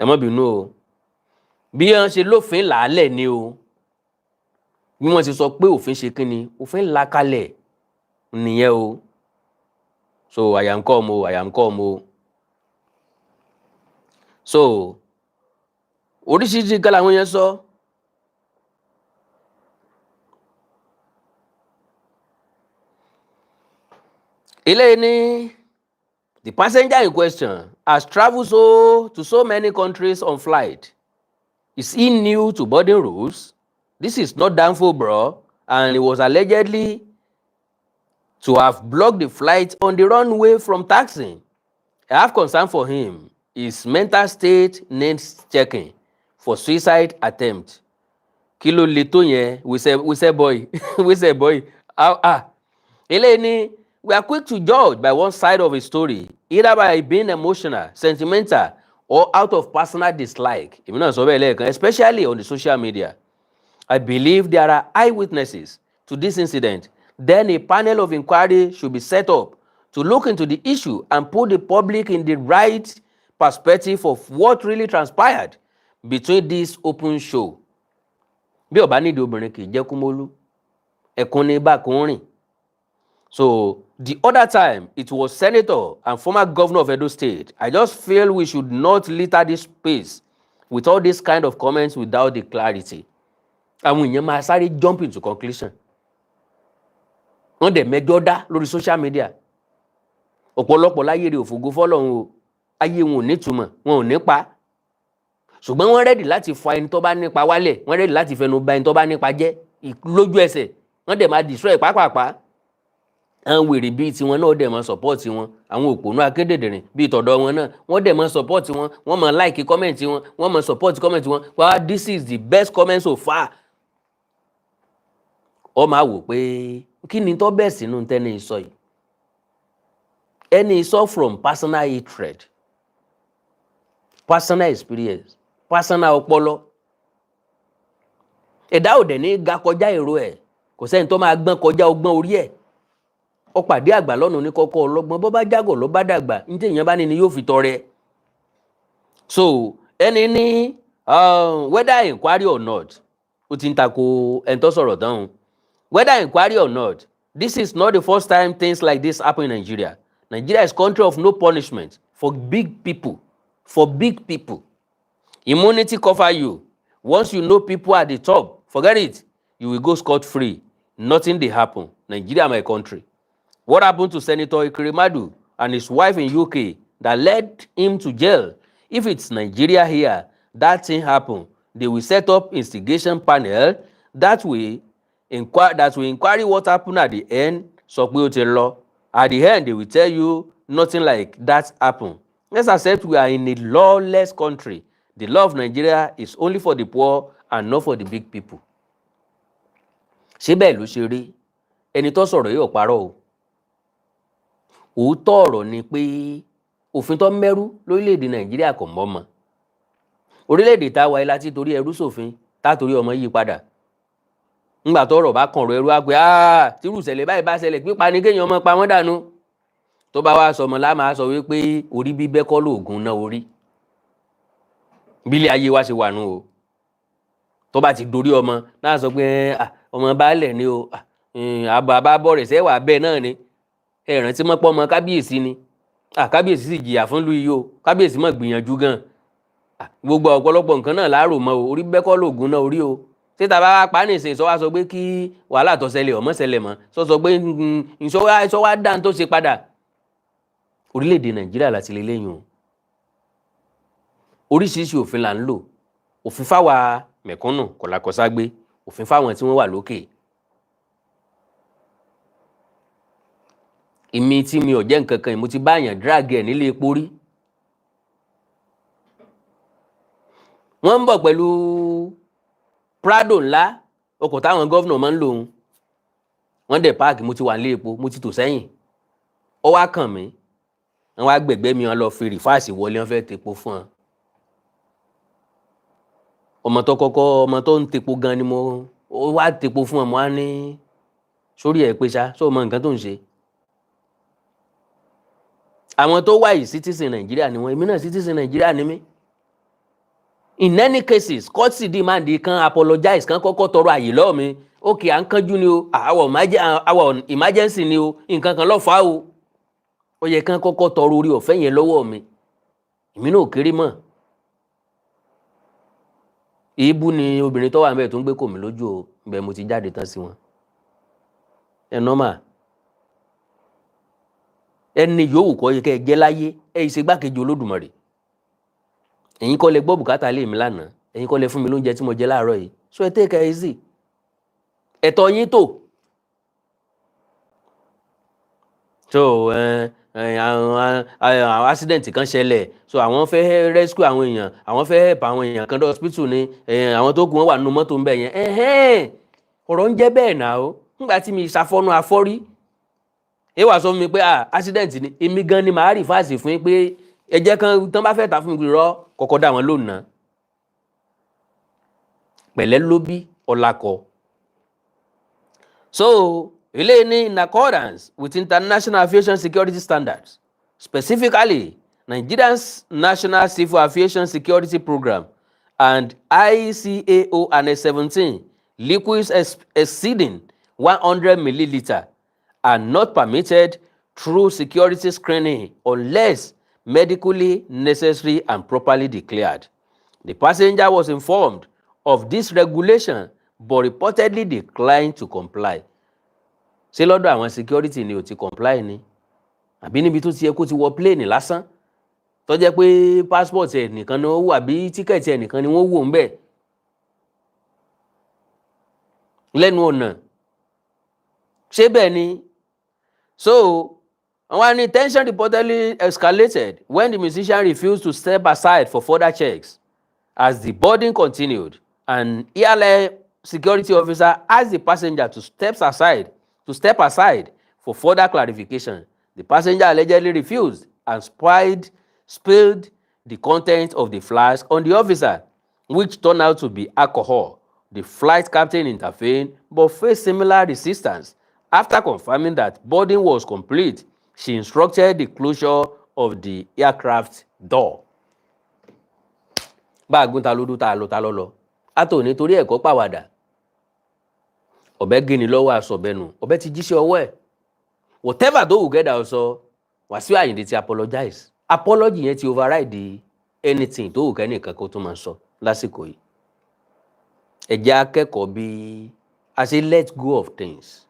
ẹ má bínú o bí wọ́n ṣe lófin làálẹ̀ ni o bí wọ́n ṣe sọ pé òfin ṣe kí ni òfin là kalẹ̀ nìyẹn o so I am calm o so oríṣiríṣi kan làwọn yẹn sọ ilé ní the passenger in question has travelled to so many countries on flight. Is he new to boarding rules? This is not downfall, bro. And he was allegedly to have blocked the flight on the runway from taxiing. I have concern for him. His mental state needs checking for suicide attempt. Kilo lito yẹn, we say boy, we say boy. Eleni, we are quick to judge by one side of a story, either by being emotional, sentimental, or out of personal dislike, especially on the social media. I believe there are eyewitnesses to this incident. Then a panel of inquiry should be set up to look into the issue and put the public in the right perspective of what really transpired between this open show. Bí ọba nídìí obìnrin kì í jẹ́ kúmólú, ẹ̀kún ní bá kún rìn. So the other time, it was Senator and former Governor of Edo State. I just feel we should not litter this space with all these kind of comments without the clarity. Àwọn èèyàn máa sáré jump into conclusion. Wọ́n dẹ̀ mẹ́jọ dá lórí social media. Ọ̀pọ̀lọpọ̀ láyé rẹ̀ òfògo fọ́lọ́run o. Ayé wọn ò nítumọ̀, wọn ò nípa. Ṣùgbọ́n wọ́n rẹ́dì láti fa ẹni tó bá nípa wálẹ̀. Wọ́n rẹ́dì láti fẹnu ba ẹni tó bá nípa jẹ́ lójú ẹsẹ̀. Wọ́n dẹ̀ máa destroy pàápàá. Àwọn wèrè bíi tiwọn náà dẹ̀ máa support wọn. Àwọn òpònú akédèdèrìn bíi tọ̀dọ̀ wọn náà wọ́n dẹ̀ máa support wọn. Wọ́n máa like comment wọn. Wọ́n máa support comment wọn. Wow, this is the best comment so far. Ó máa wò pé kí ni tó bẹ́ẹ̀ sínú tẹ́ni sọ yìí. Ẹni sọ from personal hatred, personal experience, personal ọpọlọ. Ẹ̀dá ò dẹ̀ ní ga kọjá èrò ẹ̀. Kò sẹ́ni tó máa gbọ́n kọjá ọgbọ́n orí ẹ̀. Ó pàdé àgbà lọ́nà ní kọ́kọ́ ọlọ́gbọ́n bó bá jágọ̀ ló bá dàgbà ní tí èèyàn bá ní ni yóò fi tọrẹ. So ẹni ní whether inquiry or not ó ti ń tako ẹni tó sọ̀rọ̀ dáhùn. Whether inquiry or not, this is not the first time things like this happen in Nigeria. Nigeria is a country of no punishment for big people. For big people. Immunity cover you. Once you know people at the top, forget it. You will go scot-free. Nothing dey happen. Nigeria, my country. What happened to Senator Ikiremadu and his wife in UK that led him to jail? If it's Nigeria here, that thing happen. They will set up instigation panel that will inquire what happened at the end. Sọ pé ó ti lọ. At the end, they will tell you nothing like that happened. Let's accept we are in a lawless country. The law of Nigeria is only for the poor and not for the big people. Ṣé bẹ́ẹ̀ ló ṣe rí? Ẹni tó sọ̀rọ̀ yóò parọ́ o. Òótọ́ ọ̀rọ̀ ni pé òfin tó mẹ́rú lórílẹ̀‐èdè Nàìjíríà kò mọ́ mọ́. Orílẹ̀‐èdè tá a wáyé láti torí ẹrú sófin tá torí ọmọ yí padà. ńgbà tọ́rọ̀ bá kàn rọ ẹrú á pé tírú ìṣẹ̀lẹ̀ báyìí bá ṣẹlẹ̀ pípa ni kéèyàn ọmọ pa wọ́n dànù tó bá wá sọmọ láàmà sọ wípé orí bíbẹ́ kọ́ lóògùn náà orí bílẹ̀ ayé wa ṣe wà nù o tó bá ti dorí ọmọ náà sọ pé ọmọ baálẹ̀ ni o àbọ̀ rẹ̀ sẹ́wà bẹ́ẹ̀ náà ni ẹ̀ràn tí mọ́pọ́ ọmọ kábíyèsí ni kábíyèsí sì jìyà fún lu iye o kábíyèsí mọ̀ gbìyànjú gan gbogbo ọ̀pọ̀lọpọ̀ nǹkan náà láàrò mọ́ o orí bíbẹ́ kọ́ lóògùn náà orí o títa bá pa nìsín sọ wá sọ pé kí wàhálà tó ṣẹlẹ̀ ọmọ ṣẹlẹ̀ mọ́ sọ pé ìṣọ́ wá dá tó ṣe padà orílẹ̀-èdè Nàìjíríà láti lè léyìn o oríṣiríṣi òfin là ń lò òfin fáwa mẹ̀kúnnù kọ̀làkọ̀ságbé òfin fáwọn tí wọ́n wà lókè èmi tí mi ò jẹ́ nǹkan kan mo ti báyàn drag ẹ̀ nílé epo rí wọ́n ń bọ̀ pẹ̀lú Prado ńlá ọkọ̀ táwọn gọ́vnà máa ń lò wọ́n dẹ̀ páàkì mo ti wà nílé epo mo ti tò sẹ́yìn ó wá kàn mí wọ́n wá gbẹ̀gbẹ́ mi wọ́n lọ fi rìfáàsì wọlé wọ́n fẹ́ tepo fún wọn ọmọ tó ń tepo gan ni mo wá tepo fún wọn mo á ní sórí ẹ̀ pé ṣá sọ mọ nǹkan tó ń ṣe àwọn tó wáyé citizen Nàìjíríà ni wọn èmi náà citizen Nàìjíríà ni mí in any cases court sì demand kan apologize kan kọ́kọ́ tọrọ àyè lọ́wọ́ mi okay à ń kánjú ni o àwọ̀ emergency ni o nǹkan kan ló fà á o ó yẹ kán kọ́kọ́ tọrọ orí ọ̀fẹ́ yẹn lọ́wọ́ mi èmi náà ò kéré mọ́ èébú ni obìnrin tó wà níbẹ̀ tó ń gbé kò mí lójú o ibẹ̀ mo ti jáde tán sí wọn ẹ nọ́mà ẹni yòówù kọ́ yẹ kẹ́ ẹ jẹ́ láyé ẹ ṣe gbákejì Olódùmarè ẹ̀yin kọ́ lẹ gbọ́ bùkátà lé mi lánàá ẹ̀yin kọ́ lẹ fún mi lóúnjẹ tí mo jẹ láàárọ̀ yìí so ẹ take it easy ẹ̀tọ́ yín tó so àwọn accident kan ṣẹlẹ̀ so àwọn fẹ́ rescue àwọn èèyàn àwọn fẹ́ help àwọn èèyàn kan dé hospital ni àwọn tó kù wọ́n wà nínú mọ́tò ń bẹ̀ yẹn ọ̀rọ̀ ń jẹ́ bẹ́ẹ̀ náà o nígbà tí mi ṣàfọ́nú afọ́rí ẹ wá sọ fún mi pé accident ni èmi gan ni màá rí fáàsì fún yín pé ẹ̀jẹ̀ kan tán bá fẹ́ ta fún mi rọ kọ́kọ́ dá wọn lónà pẹ̀lẹ́ ló bí ọlákọ so eléyìí ní in accordance with international aviation security standards specifically Nigeria's National Civil Aviation Security Program and ICAO Annex 17 liquids exceeding 100 milliliter are not permitted through security screening unless medically necessary and properly declared. The passenger was informed of this regulation but reportedly declined to comply. Ṣé lọ́dọ̀ àwọn security ni ò ti comply ni? Àbí níbi tó ti yẹ kó ti wọ plane lásán? Tó jẹ́ pé passport ẹ̀ nìkan ni wọ́n wò àbí ticket ẹ̀ nìkan ni wọ́n wò ń bẹ̀. Lẹ́nu ọ̀nà. Ṣé bẹ́ẹ̀ ni? So, when tension reportedly escalated when the musician refused to step aside for further checks. As the boarding continued, an airline security officer asked the passenger to step aside for further clarification. The passenger allegedly refused and spilled the contents of the flask on the officer, which turned out to be alcohol. The flight captain intervened but faced similar resistance. After confirming that boarding was complete, she instructed the closure of the aircraft door. Bá àgùn ta ló dún ta lọ ta lọ́lọ́. Àtò nítorí ẹ̀kọ́ pàwàdà. Ọ̀bẹ gé ni lọ́wọ́ aṣọ̀bẹnu. Ọ̀bẹ ti jíṣẹ́ ọwọ́ ẹ̀. Whatever tó wù kẹ́dà sọ, Wasiu Ayinde ti apologize. Apology yẹn ti override anything tó wù kẹ́nìkan kó tó máa sọ lásìkò yìí. Ẹ jẹ́ akẹ́kọ̀ọ́ bí a ṣe let go of things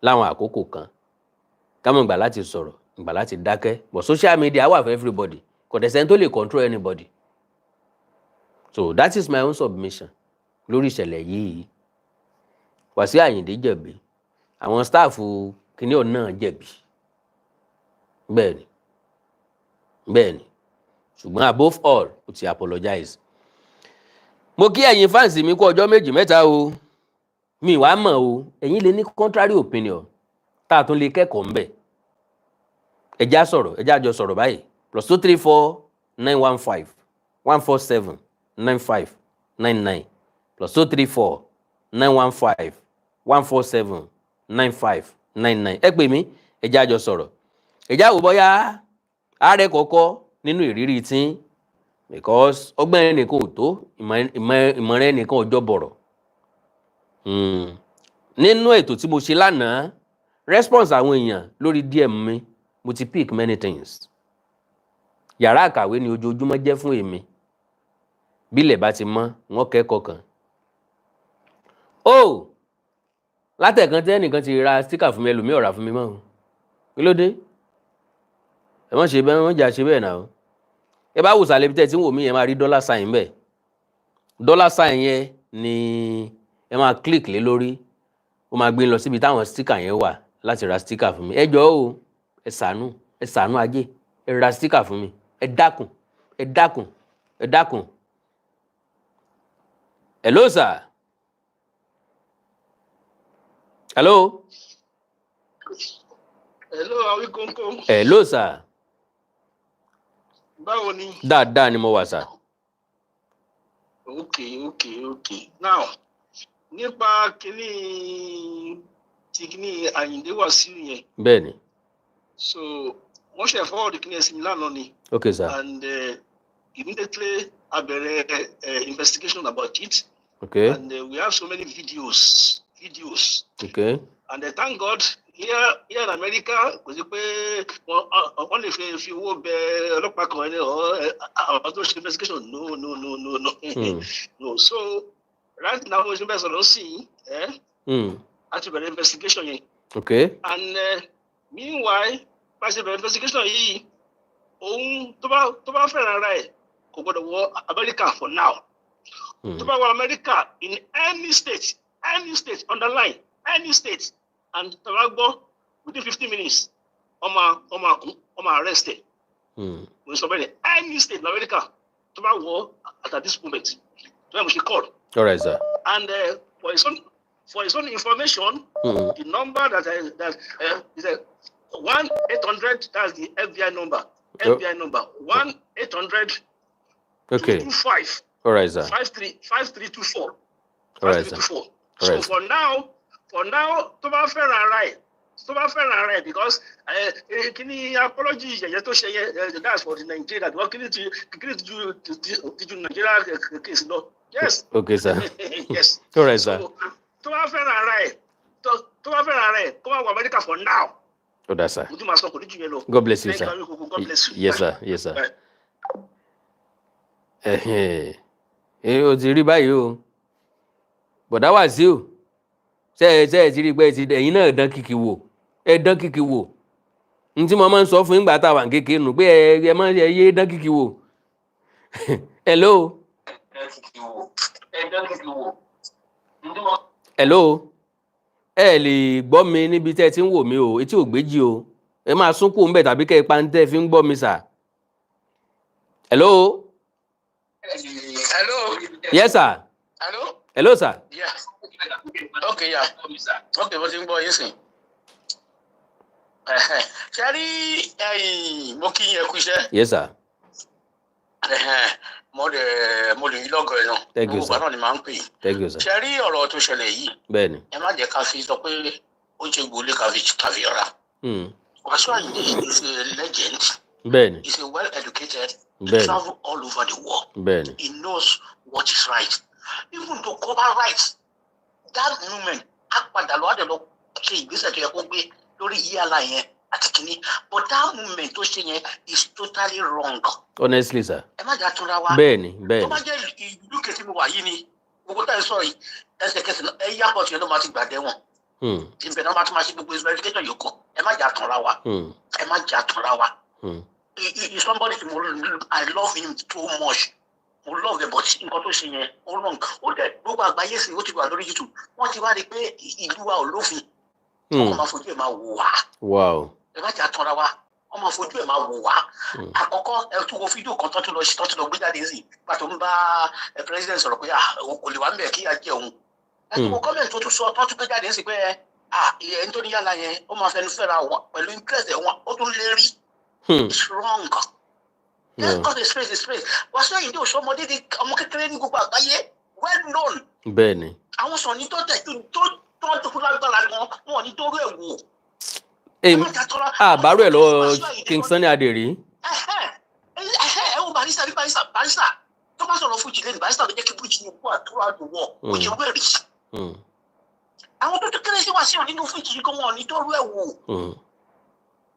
láwọn àkókò kan. Kámọ̀ gbà láti sọ̀rọ̀, gbà láti dákẹ́. But social media wà for everybody. Kò dẹ̀ sẹ́ni tó lè control anybody. So that is my own submission lórí ìṣẹ̀lẹ̀ yìí. Wasiu Ayinde jẹ̀bi. Àwọn staff kìíní ọ̀nà jẹ̀bi. Bẹ́ẹ̀ni. Ṣùgbọ́n above all, ó ti apologize. Mo kí ẹ̀yin fans mi kú ọjọ́ méjì mẹ́ta o. Mi wá mọ̀ o. Ẹ̀yin lè ní contrary opinion. Tá a tún lè kẹ́kọ̀ọ́ ń bẹ̀. Ẹjá àjọ sọ̀rọ̀ báyìí. +234 915 147 9599 +234 915 1479599 ẹ pè mí ẹ jẹ́ a jọ sọ̀rọ̀ ẹ jẹ́ á wò bóyá ààrẹ kọ̀ọ̀kọ́ nínú ìrírí tí because ọgbọ́n ẹnìkan ò tó ìmọ̀ràn ẹnìkan ò jọ bọ̀rọ̀ nínú ètò tí mo ṣe lánàá response àwọn èèyàn lórí DM mi mo ti pick many things yàrá àkàwé ni ojoojúmọ́ jẹ́ fún èmi bílẹ̀ bá ti mọ́ wọ́n kẹ́kọ̀ọ́ kan látẹ̀kan tí ẹnìkan ti ra sticker fún mi ẹlòmíì ọ̀rà fún mi mọ́ kí ló dé ẹ mọ̀ ṣe bẹ́ẹ̀ wọ́n jà ṣe bẹ́ẹ̀ náà ẹ bá wò sàlẹ̀ bí tẹ́ tí ń wò mí yẹn máa rí dollar sign bẹ́ẹ̀ dollar sign yẹn ni ẹ máa click lé lórí ó máa gbé lọ síbi táwọn sticker yẹn wà láti ra sticker fún mi ẹ jọ̀ọ́ o ẹ ṣàánú ajé ẹ ra sticker fún mi ẹ dákun ẹ dákun ẹ dákun hello sir hello Awikonko. hello sir Báwo ni? dáadáa ni mo wà sir. Okay. Now, nípa kíní Ayinde Wasiu yẹn. Bẹ́ẹ̀ni. So, wọ́n ṣe forward kíní ẹ̀sìn mi lánàá ni. Okay sir. And immediately I began investigation about it. Okay. And we have so many videos. Okay. And thank God here in America kò sí pé wọ́n lè fi owó bẹ ọlọ́pàá kan ẹni àwọn tó ṣe investigation no. No. So right now mo ṣe bẹ́ẹ̀ sọ̀rọ̀ sí àti bẹ̀rẹ̀ investigation yẹn. Okay. And meanwhile bá ṣe bẹ̀rẹ̀ investigation yìí òun tó bá fẹ́ràn ara ẹ̀ kò gbọ́dọ̀ wọ America for now. Tó bá wọ America in any state underline any state and tó bá gbọ́ within 15 minutes ọmọ arrested. We sọ bẹ́ẹ̀ any state in America tó bá wọ at this moment tó bá mo ṣe call. All right sir. And for his own information, the number that is 1-800, that's the FBI number. FBI number 1-800 Okay. 225. All right sir. 5324. All right sir. 5324. All So right, for now, tó bá fẹ́ràn ara ẹ̀ because kíní apology yẹ̀yẹ́ tó ṣe yẹ that's for the Nigeria because kíní ti ju Nigeria case lọ. Yes. Okay sir. Yes. All right sir. So tó bá fẹ́ràn ara ẹ̀ kó wá wọ America for now. Oh that's sir. Mo tún máa sọ kò ní jù yẹn lọ. God bless you sir. God bless you. Yes sir. Yes sir. O ti rí báyìí o bọ̀dá Wasiu ṣe ti rí pé ẹ̀yin náà dán kìkì wò n tí mo máa ń sọ fún ìgbà táwa kékeré nù pé ẹ máa ń yé dán kìkì wò hello ẹ lè gbọ́ mi níbi tẹ́ ẹ ti ń wò mí o etí ò gbéjì o ẹ máa sún kù ń bẹ̀ tàbí kẹ́ ẹ pa ń tẹ́ fi ń gbọ́ mi sà hello. Yes sir. Hello sir. Yeah. Okay, yeah. Okay, mo ti ń gbọ́ yín sìn. Ṣé rí mo kí yín kú iṣẹ́? Yes sir. Mo lè yí lọ́gọ̀ ẹ̀ náà. Thank you sir. Gbogbo náà ni máa ń pè yín. Thank you sir. Ṣé rí ọ̀rọ̀ tó ṣẹlẹ̀ yìí? Bẹ́ẹ̀ni. Ẹ má jẹ́ ká fi sọ pé ó ṣe gbòólé ká fi ọ̀rá. Wasiu Ayinde is a legend. Bẹ́ẹ̀ni. He's a well-educated. He Bẹ́ẹ̀ni. travel all over the world. Bẹ́ẹ̀ni. He knows what is right. Even to cover rights, that movement á padà lọ àdè lọ ṣe ìgbésẹ̀ tó yẹ kó gbé lórí ìyáàlá yẹn àti kìíní, but that movement tó ṣe yẹn is totally wrong. Honestly sir. Ẹ má jà túnra wa. Bẹ́ẹ̀ni Tó bẹ́ẹ̀ni. bá jẹ́ ìlú kejì mi wà yìí ni gbogbo táyì sọ yìí ẹsẹ̀kẹsẹ̀ náà ẹ yá pọ̀tù yẹn ló máa ti gbàdé wọn. Ìbẹ̀ náà máa tún máa ṣe gbogbo verification yòókù. Ẹ má jà túnra wa. Ẹ má jà túnra wa. He's somebody I love him too much. Mo love him, but nǹkan tó ṣe yẹn ó wrong. Ó dẹ̀ gbogbo àgbáyé sí ó ti wà lórí YouTube. Wọ́n ti wá rí i pé ìlú wa ò lófin. Wọ́n kàn máa fojú ẹ̀ máa wò wá. Wow. Ẹ má jà tọ́ra wa. Wọ́n máa fojú ẹ̀ máa wò wá. Àkọ́kọ́ ẹ tún wo fídíò kan tó tún lọ gbé jáde sí. Pàtó ń bá president sọ̀rọ̀ pé kò lè wá ń bẹ̀ kí á jẹ òun. Ẹ tún wo comment tó tún sọ tó tún gbé jáde sí pé ẹni tó ní yàrá yẹn ó máa fẹnu fẹ́ra wọn pẹ̀lú interest ẹ̀ wọn ó tún lérí. It's wrong. Let's cut his face. Wasiu Ayinde ò sọmọdé di ọmọ kékeré ní gbogbo àgbáyé well known. Bẹ́ẹ̀ni. Àwọn sọ̀ni tó tẹ̀ tó tó tó lágbára gan wọn ní tó rẹ̀ wò. Àbárò ẹ̀ lọ́wọ́ King Sunny Adé rí. Ẹ wo Barrister tó bá sọ̀rọ̀ fújì lẹ́nu Barrister ló jẹ́ kí fújì ní kó àtúrò àdùnwọ̀ kò jẹ́ wẹ̀rì. Àwọn tó kéré sí Wasiu nínú fújì gan wọn ní tó rẹ̀ wò.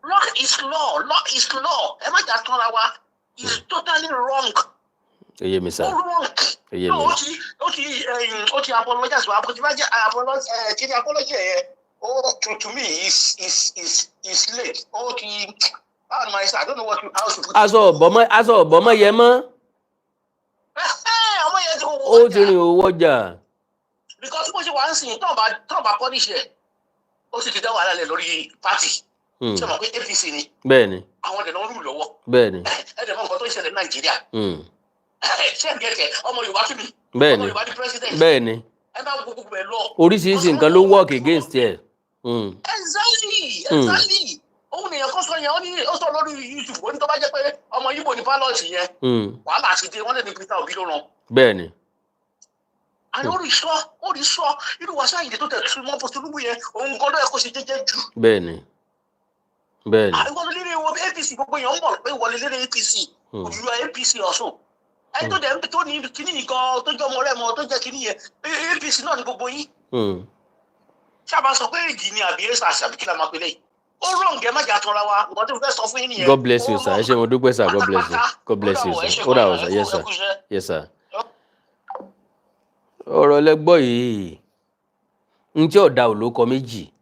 Law is law. Ẹ má jà tán ra wa. It's totally wrong. Eye mi sa. Wrong. Eye mi. Ó ti apologize wa apology yẹn. To me is late. Ó ti I don't know what you how to put it. Aṣọ ọ̀bọ̀mọ yẹ mọ́. Ọmọ yẹn ti kò wọ́n. Ó ti rìn owó ọjà. Because bó ṣe wà ń sìn tán bá punish ẹ̀. Ó sì ti dá wàhálà lẹ̀ lórí party. Ṣé mo pé APC ni? Bẹ́ẹ̀ni. Àwọn ọ̀dẹ̀ náà rú lọ́wọ́. Bẹ́ẹ̀ni. Ẹ̀dẹ̀ mọ̀ nǹkan tó ń ṣẹlẹ̀ ní Nàìjíríà. Ṣé ẹ̀ gẹ̀ẹ́kẹ̀ ọmọ Yorùbá tún mi? Bẹ́ẹ̀ni. Ọmọ Yorùbá ní president. Bẹ́ẹ̀ni. Ẹ bá gbogbo ẹ̀ lọ. Oríṣiríṣi nǹkan ló work against ẹ̀. Exactly. Òun nìyẹn kọ́ sọ yẹn ó sọ lórí YouTube ó ní tó bá jẹ́ pé ọmọ Yíbò ní ballot yẹn. Wàhálà àti dé wọ́n lè ní Peter Obi ló ràn. Bẹ́ẹ̀ni. Àní ó rí sọ irú Wasiu Ayinde tó tẹ̀ tún mọ́ Tinubu yẹn òun gan ló yẹ kó ṣe jẹ́jẹ́ jù. Bẹ́ẹ̀ni. Ìwọlé lédè APC gbogbo èèyàn ń bọ̀ pé ìwọlé lédè APC òjúlọ APC ọ̀sùn. Ẹni tó dẹ̀ tó ní kíní nìkan tó jẹ́ ọmọ rẹ̀ mọ́ tó jẹ́ kíní yẹn APC náà ní gbogbo yín. Ṣáàbà sọ pé èjì ni àbí ẹ̀sà àbí kí la máa pè lẹ́yìn. Ó rọ̀ǹgẹ̀ má jà tọ́ra wa nǹkan tó fẹ́ sọ fún yín nìyẹn. God bless you sir. Ẹ ṣé mo dúpẹ́ sir. God bless you. God bless you sir. Ó dà wọ̀ sir. Yes sir. Yes sir. Ọ̀rọ̀ lẹ́gbọ́ yìí. N tí ọ̀dà olóko méjì.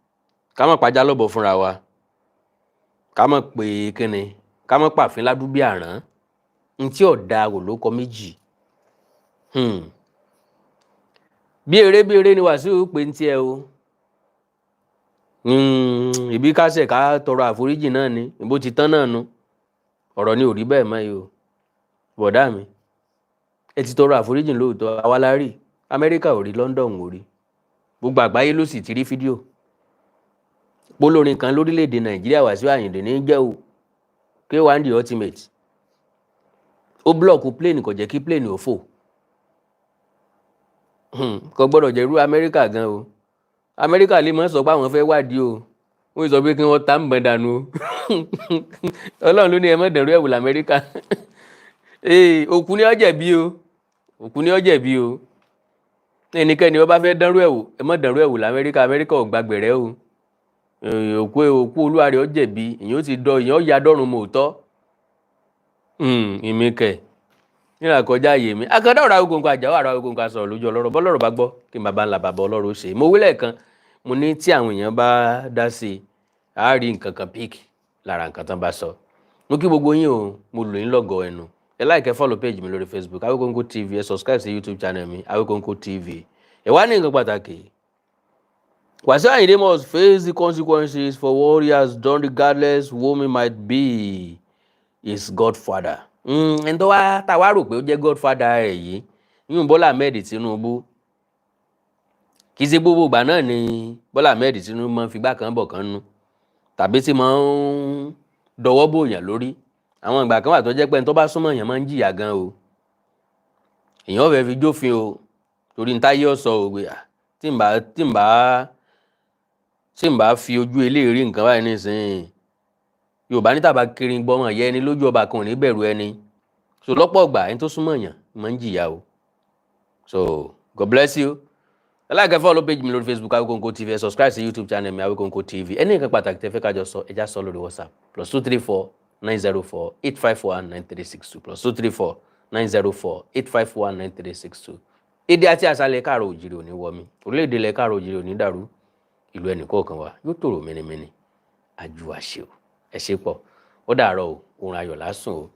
Ká má pàjá lọ́bọ̀ fúnra wa. Ká má pè kíni. Ká má pàfin ládùúgbò àrán. N tí ọ̀dà olóko méjì. Bí eré ni Wasiu pé ń tiẹ̀ o. Ibi kásẹ̀ ká tọrọ àforíjì náà ni ìbò ti tán náà nu ọ̀rọ̀ ni ò rí bẹ́ẹ̀ mọ́ yìí o bọ̀dá mi ẹ ti tọrọ àforíjì lóòótọ́ àwa la rí Amẹ́ríkà ò rí London ò rí gbogbo àgbáyé ló sì ti rí fídíò polórin kan lórílẹ̀‐èdè Nàìjíríà Wasiu Ayinde ní jẹ́ o K1 the ultimate ó blọ́ọ̀kù plane kò jẹ́ kí plane ò fò kò gbọ́dọ̀ jẹ́ irú Amẹ́ríkà gan o Amẹ́ríkà lè mọ́ sọ pé àwọn fẹ́ wádìí o wọ́n sọ pé kí wọ́n ta ń bẹ̀ dànù o Ọlọ́run ló ní ẹ má dẹ̀rú ẹ̀wù l'Amẹ́ríkà òkú ni ó jẹ̀bi o òkú ni ó jẹ̀bi o ẹnikẹ́ni ó bá fẹ́ dẹ̀rú ẹ̀wù ẹ má dẹ̀rú ẹ̀wù l'Amẹ́ríkà Amẹ́ríkà ò gbàgbẹ̀rẹ̀ o òkú olúwa rẹ̀ ó jẹ̀bi ìyẹn ó ti dọ ìyẹn ó ya dọ́run mọ́ òótọ́ ìmìkẹ̀ nígbà kọjá ààyè mi akadá ọ̀rọ̀ àwọn gbòǹkà àjà ọ̀rọ̀ àwọn gbòǹkà sọ̀rọ̀ lójú ọlọ́rọ̀ bọ́lọ́rọ̀ bá gbọ́ kí n bàbá ńlá bàbá ọlọ́rọ̀ ó ṣe mo wí lẹ́ẹ̀kan mo ní tí àwọn èèyàn bá dá sí i á rí nǹkan kan píìkì lára nǹkan tán bá sọ mo kí gbogbo yín o mo lò yín lọ́gọ̀ọ́ ẹnu ẹ like ẹ follow page mi lórí Facebook Awikonko TV ẹ subscribe sí YouTube channel mi Awikonko TV ẹ wá ní nǹkan pàtàkì Wasiu Ayinde must face the consequences for what he has done regardless whom he might be his godfather ẹni tó wá tá a wá rò pé ó jẹ́ godfather rẹ̀ yìí yíyún Bọ́lá Ahmed Tinubu kì í ṣe gbogbo ìgbà náà ni Bọ́lá Ahmed Tinubu máa ń fi gbá kan bọ̀ kan nú tàbí tí máa ń dọwọ́ bòyàn lórí àwọn ìgbà kan wà tó jẹ́ pé ẹni tó bá súnmọ́ èèyàn máa ń jìyà gan o èèyàn fẹ́ fi jófin o torí ní táyé ọ̀sọ̀ òwe tí n bá fi ojú eléèrí nǹkan báyìí nísìnyí Yorùbá ní tàbá kiri gbọ́mọ̀ yẹ ẹni lójú ọba kan ò ní bẹ̀rù ẹni so lọ́pọ̀ ọgbà ẹni tó súnmọ́ èèyàn máa ń jìyà o so God bless you ẹ like ẹ follow page mi lórí Facebook Awikonko TV ẹ subscribe sí YouTube channel mi Awikonko TV ẹni nǹkan pàtàkì tẹ́ fẹ́ kájọ sọ ẹ já sọ lórí WhatsApp +234 904 851 9362 +234 904 851 9362 èdè àti àṣàlẹ̀ káàrọ̀ òjìrì òní wọmi orílẹ̀-èdè ilẹ̀ káàrọ̀ òjìrì òní dàrú ìlú ẹnìkọ̀ọ̀kan wa yóò tòrò mẹ́nimẹ́ni àjùwàṣe o ẹ ṣe pọ̀ ó dàárọ̀ o oorun ayọ̀ lásùn o